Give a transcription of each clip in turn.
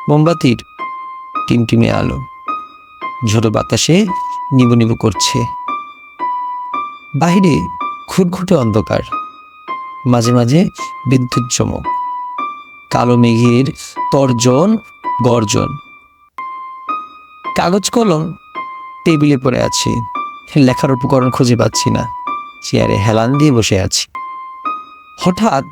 মোমবাতির টিমটিমে আলো ঝোড়ো বাতাসে নিবু নিবু করছে। বাহিরে ঘুটঘুটে অন্ধকার, মাঝে মাঝে বিদ্যুৎ চমক, কালো মেঘের তর্জন গর্জন। কাগজ কলম টেবিলে পড়ে আছে, লেখার উপকরণ খুঁজে পাচ্ছি না। চেয়ারে হেলান দিয়ে বসে আছি। হঠাৎ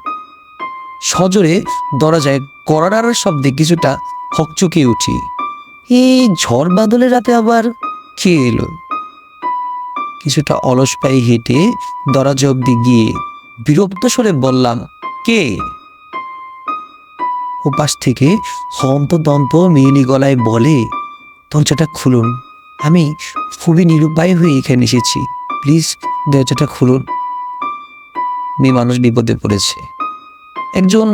সজোরে দরজায় কড়াড়ার শব্দে কিছুটা হকচকিয়ে উঠি। এই ঝড় বাদলের রাতে আবার কে এলো? কিছুটা অলস পায়ে হেঁটে দরজা অব্দি গিয়ে বিরক্ত স্বরে বললাম, কে? ওপাশ থেকে হন্তদন্ত মেয়েলি গলায় বলে, দরজাটা খুলুন, আমি খুবই নিরুপায় হয়ে এখানে এসেছি, প্লিজ দরজাটা খুলুন। মেয়ে মানুষ বিপদে পড়েছে, একজন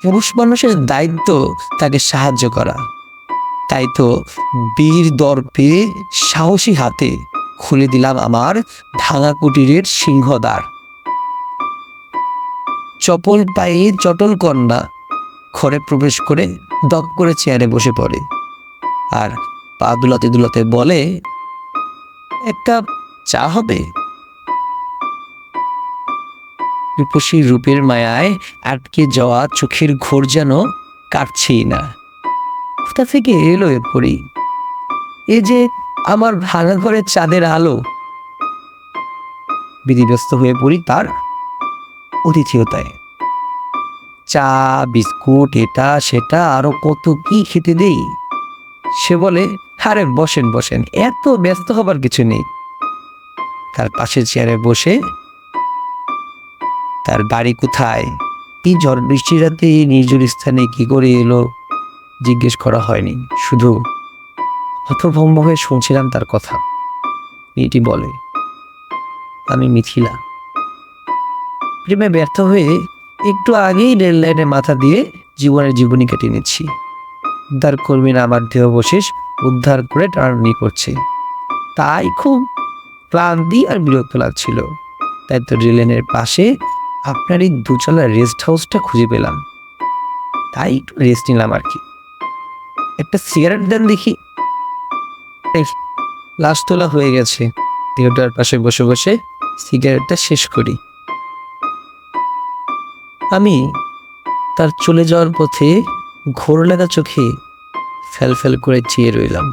পুরুষ মানুষের দায়িত্ব তাকে সাহায্য করা। তাই তো বীর দর্পে সাহসী হাতে খুলে দিলাম আমার ভাঙা কুটিরের সিংহদ্বার। চপল পায়ে চটল কন্যা ঘরে প্রবেশ করে দপ করে চেয়ারে বসে পড়ে আর পা দুলাতে দুলাতে বলে, এক কাপ চা হবে? রূপসী রূপের মায়ায় আটকে যাওয়া চোখের ঘোর যেন কাটছেই না। কোথা থেকে এলো এ পরি? এ যে আমার ভাঙা ঘরের চাঁদের আলো। বিধিগ্রস্ত হয়ে পড়ি তার অতিথিয়তায়। চা, বিস্কুট, এটা সেটা আরো কত কি খেতে দেই। সে বলে, আরে বসেন বসেন, এত ব্যস্ত হবার কিছু নেই। তার পাশের চেয়ারে বসে, তার বাড়ি কোথায়, এই ঝড় বৃষ্টির রাতে এই নির্জন স্থানে কি করে এলো জিজ্ঞেস করা হয়নি। শুধু হতভম্ব হয়ে শুনছিলাম তার কথা। মেয়েটি বলে, আমি মিথিলা। প্রেমে ব্যর্থ হয়ে একটু আগেই রেল লাইনে মাথা দিয়ে জীবনের জীবনী কেটে নিচ্ছি। উদ্ধার কর্মীরা আমার দেহাবশেষ উদ্ধার করে টানাটানি করছে, তাই খুব ক্লান্তি আর বিরক্ত লাগছিল। তাই তো রেল লাইনের পাশে আপনার এই দুচালা রেস্ট হাউসটা খুঁজে পেলাম, তাই একটু রেস্ট নিলাম আর কি। একটা সিগারেট দেন দেখি। লাশ তোলা হয়ে গেছে, দেহটার পাশে বসে বসে সিগারেটটা শেষ করি। আমি তার চলে যাওয়ার পথে ঘোর লাগা চোখে ফেল ফেল করে চেয়ে রইলাম।